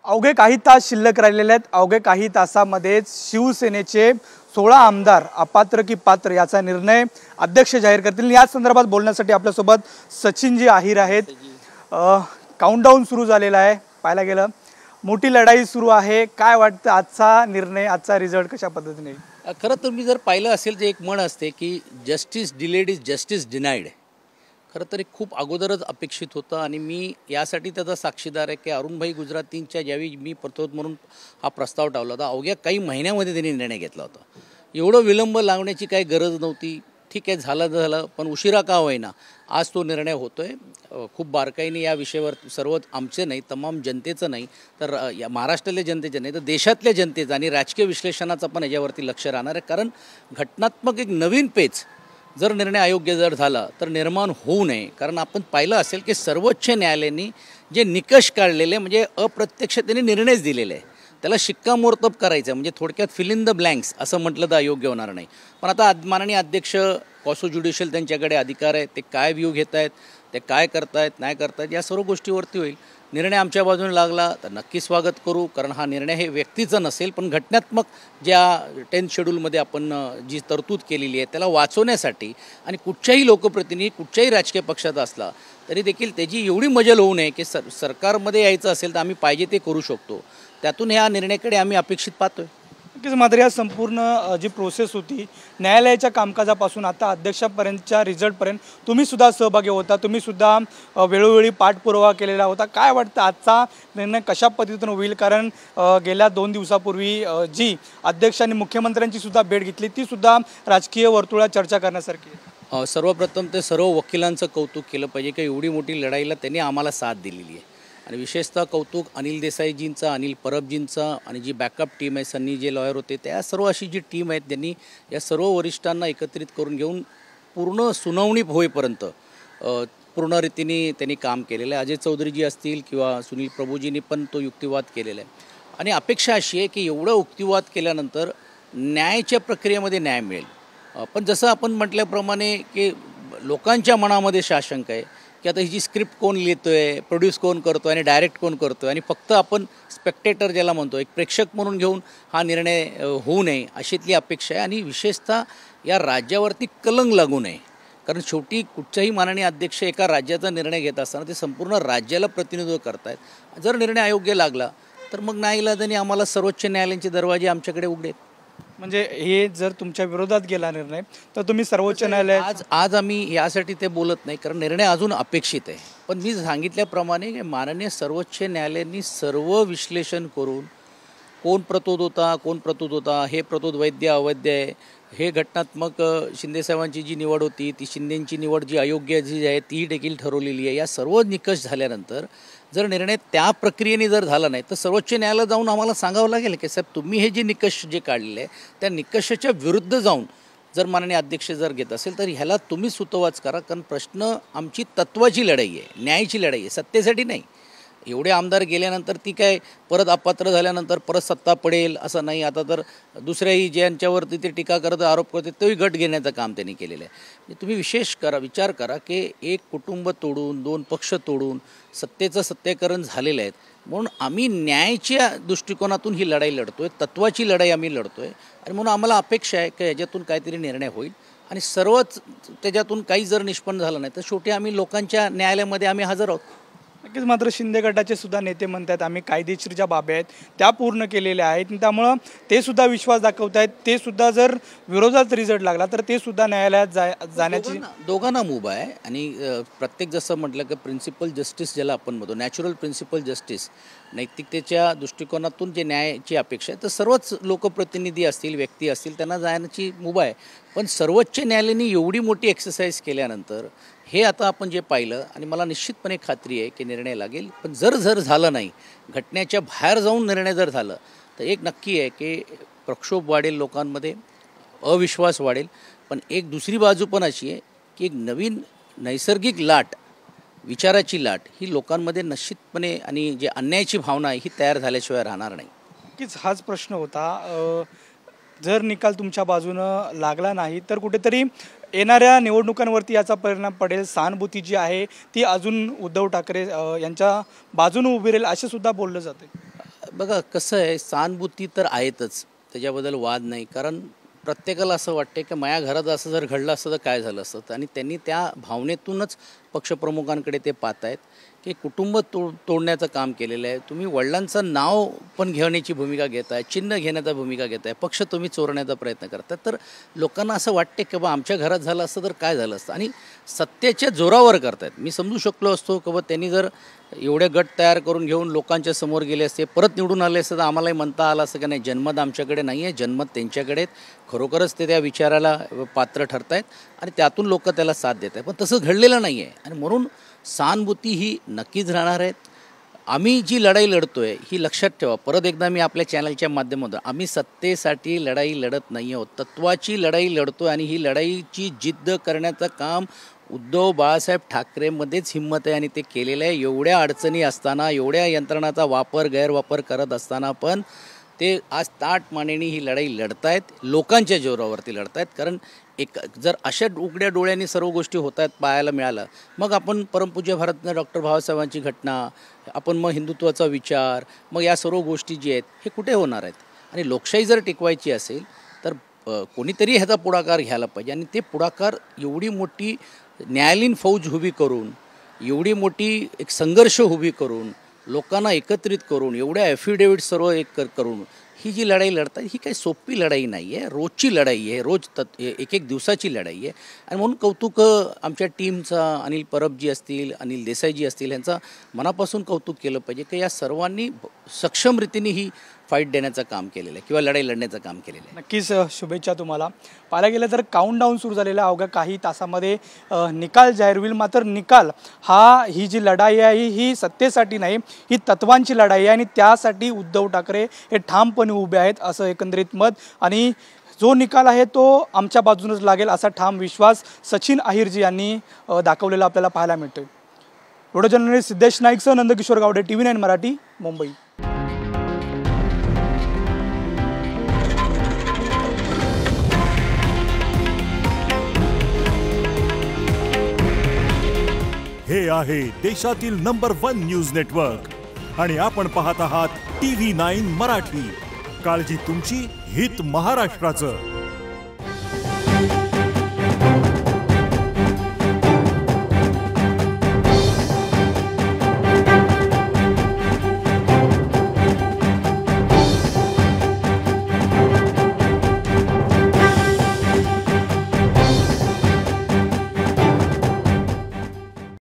अवघे काही तास शिल्लक राहिलेले आहेत। अवघे काही तासामध्येच शिवसेनेचे 16 आमदार अपात्र की पात्र याचा निर्णय अध्यक्ष जाहीर करतील। या संदर्भात बोलण्यासाठी आपल्यासोबत सचिनजी आहिर आहेत। काउंटडाऊन सुरू झालेला आहे। पाहायला गेलं मोठी लढाई सुरू आहे। काय वाटतं आजचा निर्णय, आजचा रिझल्ट कशा पद्धतीने? खरं तर मी जर पाहिलं असेल तर एक म्हण असते की justice delayed is justice denied. खरं तर खूप अगोदरच अपेक्षित होतं आणि मी यासाठी त्याचा साक्षीदार आहे की अरुणभाई गुजरातींच्या ज्यावेळी मी प्रतोद म्हणून हा प्रस्ताव टावला होता, अवघ्या काही महिन्यामध्ये त्यांनी निर्णय घेतला होता। एवढं विलंब लावण्याची काही गरज नव्हती। ठीक आहे, झालं पण उशिरा का होईना आज तो निर्णय होतोय। खूप बारकाईने या विषयावर सर्व आमचे नाही, तमाम जनतेचं नाही तर या महाराष्ट्रातल्या जनतेचं नाही तर देशातल्या जनतेचं आणि राजकीय विश्लेषणाचं पण याच्यावरती लक्ष राहणार आहे। कारण घटनात्मक एक नवीन पेच जर निर्णय अयोग्य जर झाला तर निर्माण होऊ नये। कारण आपण पाहिलं असेल की सर्वोच्च न्यायालयाने जे निकष काढलेले म्हणजे अप्रत्यक्षतेने निर्णयच दिलेले आहे, त्याला शिक्कामोर्तब करायचं म्हणजे थोडक्यात फिल इन द ब्लँक्स असं म्हटलं तर अयोग्य होणार नाही। पण आता माननीय अध्यक्ष कॉसो ज्युडिशियल त्यांच्याकडे अधिकार आहे, ते काय व्ह्यू घेत आहेत, ते काय करतायत नाही करतायत या सर्व गोष्टीवरती होईल। निर्णय आमच्या बाजूने लागला तर नक्की स्वागत करू, कारण हा निर्णय हे व्यक्तीचा नसेल पण घटनात्मक ज्या 10th शेड्यूलमध्ये आपण जी तरतूद केलेली आहे त्याला वाचवण्यासाठी आणि कुठच्याही लोकप्रतिनिधी कुठच्याही राजकीय पक्षाचा असला तरी देखील त्याची एवढी मजल होऊ नये की सरकारमध्ये यायचं असेल तर आम्ही पाहिजे ते करू शकतो। त्यातून ह्या निर्णयाकडे आम्ही अपेक्षित पाहतोय। नक्कीच मात्र या संपूर्ण जी प्रोसेस होती न्यायालयाच्या कामकाजापासून आता अध्यक्षापर्यंतच्या रिझल्टपर्यंत तुम्ही सुद्धा सहभागी होता, तुम्ही सुद्धा वेळोवेळी पाठपुरावा केलेला होता। काय वाटतं आजचा निर्णय कशा पद्धतीने होईल? कारण गेल्या 2 दिवसापूर्वी जी अध्यक्ष आणि मुख्यमंत्र्यांची सुद्धा भेट घेतली ती सुद्धा राजकीय वर्तुळात चर्चा करण्यासारखी आहे। सर्वप्रथम ते सर्व वकिलांचं कौतुक केलं पाहिजे की एवढी मोठी लढाईला त्यांनी आम्हाला साथ दिलेली आहे आणि विशेषतः कौतुक अनिल देसाईजींचा, अनिल परबजींचा आणि जी बॅकअप टीम आहे, सन्नी जे लॉयर होते त्या सर्व अशी जी टीम आहे त्यांनी या सर्व वरिष्ठांना एकत्रित करून घेऊन पूर्ण सुनावणी होईपर्यंत पूर्ण रीतीने त्यांनी काम केलेलं आहे। अजय चौधरीजी असतील किंवा सुनील प्रभूजींनी पण तो युक्तिवाद केलेला आहे आणि अपेक्षा अशी आहे की एवढं युक्तिवाद केल्यानंतर न्यायाच्या प्रक्रियेमध्ये न्याय मिळेल। पण जसं आपण म्हटल्याप्रमाणे की लोकांच्या मनामध्ये साशंक आहे की आता ही जी स्क्रिप्ट कोण लिहितो आहे, प्रोड्यूस कोण करतो आणि डायरेक्ट कोण करतो आणि फक्त आपण स्पेक्टेटर ज्याला म्हणतो एक प्रेक्षक म्हणून घेऊन हा निर्णय होऊ नये अशीतली अपेक्षा आहे। आणि विशेषतः या राज्यावरती कलंक लागू नये, कारण शेवटी कुठच्याही माननीय अध्यक्ष एका राज्याचा निर्णय घेत असताना ते संपूर्ण राज्याला प्रतिनिधित्व करतायत। जर निर्णय अयोग्य लागला तर मग नाईलाजाने आम्हाला सर्वोच्च न्यायालयाचे दरवाजे आमच्याकडे उघडेत। म्हणजे हे जर तुमच्या विरोधात गेला निर्णय तर तुम्ही सर्वोच्च न्यायालय आज आम्ही यासाठी ते बोलत नाही कारण निर्णय अजून अपेक्षित आहे। पण मी सांगितल्याप्रमाणे माननीय सर्वोच्च न्यायालयाने सर्व विश्लेषण करून कोण प्रतोद होता, हे प्रतोद वैद्य अवैध आहे, हे घटनात्मक शिंदेसाहेबांची जी निवड होती ती शिंदेंची निवड जी अयोग्य जी आहे ती देखील ठरवलेली आहे। या सर्व निकष झाल्यानंतर जर निर्णय त्या प्रक्रियेने जर झाला नाही तर सर्वोच्च न्यायालयात जाऊन आम्हाला सांगावं लागेल की साहेब तुम्ही हे जे निकष जे काढले आहे त्या निकषाच्या विरुद्ध जाऊन जर माननीय अध्यक्ष जर घेत असेल तर ह्याला तुम्ही सुतोवाच करा। कारण प्रश्न आमची तत्वाची लढाई आहे, न्यायाची लढाई आहे, सत्तेसाठी नाही। एवढे आमदार गेल्यानंतर ती काय परत अपात्र झाल्यानंतर परत सत्ता पडेल असं नाही। आता तर दुसऱ्याही ज्यांच्यावरती ते टीका करत आरोप करते तोही गट घेण्याचं काम त्यांनी केलेलं आहे। तुम्ही विचार करा की एक कुटुंब तोडून 2 पक्ष तोडून सत्तेचं सत्तेकरण झालेलं आहे। म्हणून आम्ही न्यायाच्या दृष्टिकोनातून ही लढाई लढतोय, तत्वाची लढाई आम्ही लढतोय आणि म्हणून आम्हाला अपेक्षा आहे की याच्यातून काहीतरी निर्णय होईल आणि सर्वच त्याच्यातून काही जर निष्पन्न झालं नाही तर शेवटी आम्ही लोकांच्या न्यायालयामध्ये आम्ही हजर आहोत। नक्कीच मात्र शिंदे गटाचे सुद्धा नेते म्हणतात आम्ही कायदेशीर ज्या बाबी आहेत त्या पूर्ण केलेल्या आहेत, त्यामुळं ते सुद्धा विश्वास दाखवत आहेत। ते सुद्धा जर विरोधात रिझल्ट लागला तर ते सुद्धा न्यायालयात जाण्याची दोघांना मुभा आहे आणि प्रत्येक जसं म्हटलं की प्रिन्सिपल जस्टिस ज्याला आपण म्हणतो, नॅचरल प्रिन्सिपल जस्टिस, नैतिकतेच्या दृष्टिकोनातून जे न्यायाची अपेक्षा आहे तर सर्वच लोकप्रतिनिधी असतील, व्यक्ती असतील त्यांना जाण्याची मुभा आहे। पण सर्वोच्च न्यायालयाने एवढी मोठी एक्सरसाइज केल्यानंतर हे आता आपण जे पाहिलं आणि मला निश्चितपणे खात्री आहे की निर्णय लागेल। पण जर झालं नाही, घटनेच्या बाहेर जाऊन निर्णय जर झालं तर एक नक्की आहे की प्रक्षोभ वाढेल, लोकांमध्ये अविश्वास वाढेल। पण एक दुसरी बाजू पण अशी आहे की एक नवीन नैसर्गिक लाट, विचाराची लाट ही लोकांमध्ये निश्चितपणे आणि जे अन्यायाची भावना आहे ही तयार झाल्याशिवाय राहणार नाही। नक्कीच हाच प्रश्न होता। जर निकाल तुमच्या बाजूनं लागला नाही तर कुठेतरी येणाऱ्या निवडणुकांवरती याचा परिणाम पडेल। सहानुभूती जी आहे ती अजून उद्धव ठाकरे यांच्या बाजूने उभी राहील असे सुद्धा बोललं जाते। बघा कसं आहे, सहानुभूती तर आहेतच, त्याच्याबद्दल वाद नाही. कारण प्रत्येकाला असं वाटते की माझ्या घरात असं जर घडलं असतं तर काय झालं असतं, आणि त्यांनी त्या भावनेतूनच पक्षप्रमुखांकडे ते पाहत आहेत की कुटुंब तोडण्याचं काम केलेलं आहे. तुम्ही वडिलांचं नाव पण घेण्याची भूमिका घेत आहे, चिन्ह घेण्याचा भूमिका घेत आहे, पक्ष तुम्ही चोरण्याचा प्रयत्न करता. तर लोकांना असं वाटते की बा आमच्या घरात झालं असतं तर काय झालं असतं, आणि सत्तेच्या जोरावर करतायत. मी समजू शकलो असतो की बा त्यांनी जर एवढे गट तयार करून घेऊन लोकांच्या समोर गेले असते, परत निवडून आले असते, तर आम्हालाही म्हणता आलं असं की नाही, जनमत आमच्याकडे नाही आहे, जनमत त्यांच्याकडे आहेत. खरोखरच ते त्या विचाराला पात्र ठरत आहेत आणि त्यातून लोक त्याला साथ देत आहेत. पण तसं घडलेलं नाही आहे, आणि म्हणून सहानुभूती ही नक्कीच राहणार आहेत. आम्ही जी लढाई लढतो आहे ही लक्षात ठेवा. परत एकदा मी आपल्या चॅनलच्या माध्यमातून, आम्ही सत्तेसाठी लढाई लढत नाही आहोत, तत्त्वाची लढाई लढतो आहे. आणि ही लढाईची जिद्द करण्याचं काम उद्धव बाळासाहेब ठाकरेमध्येच हिंमत आहे, आणि ते केलेलं आहे. एवढ्या अडचणी असताना, एवढ्या यंत्रणाचा वापर गैरवापर करत असताना पण ते आज ताठ मानेने ही लढाई लढतायत, लोकांच्या जोरावरती लढतायत. कारण जर अशा उघड्या डोळ्यांनी सर्व गोष्टी होत आहेत पाहायला मिळालं, मग आपण परमपूज्य भारतरत्न डॉक्टर बाबासाहेबांची घटना, आपण मग हिंदुत्वाचा विचार, मग या सर्व गोष्टी जी आहेत हे कुठे होणार आहेत. आणि लोकशाही जर टिकवायची असेल तर कोणीतरी ह्याचा पुढाकार घ्यायला पाहिजे. आणि ते पुढाकार एवढी मोठी न्यायालयीन फौज उभी करून, एवढी मोठी एक संघर्ष उभी करून, लोकांना एकत्रित करून, एवढ्या ॲफिडेविट सर्व करून ही जी लढाई लढतात ही काही सोपी लढाई नाही आहे, रोजची लढाई आहे, एक एक दिवसाची लढाई आहे. आणि म्हणून कौतुक आमच्या टीमचा, अनिल परबजी असतील, अनिल देसाईजी असतील, यांचा मनापासून कौतुक केलं पाहिजे की या सर्वांनी सक्षम रीतीने ही फाईट देण्याचं काम केलेलं आहे किंवा लढाई लढण्याचं काम केलेलं आहे. नक्कीच शुभेच्छा तुम्हाला. पाहायला गेलं तर काउंटडाऊन सुरू झालेला अवघ्या काही तासामध्ये निकाल जाहीर होईल. मात्र निकाल ही जी लढाई आहे ही सत्तेसाठी नाही, ही तत्वांची लढाई आहे, आणि त्यासाठी उद्धव ठाकरे हे ठामपणे उभे आहेत असं एकंदरीत मत. आणि जो निकाल आहे तो आमच्या बाजूनच लागेल असा ठाम विश्वास सचिन अहिरजी यांनी दाखवलेला आपल्याला पाहायला मिळतोय. व्हिडिओ जर्नलिस्ट सिद्धेश नाईकसह नंदकिशोर गावडे, TV9 मराठी, मुंबई. हे आहे देशातील नंबर 1 न्यूज नेटवर्क आणि आपण पाहत आहात TV9 मराठी. काळजी तुमची, हित महाराष्ट्राचं.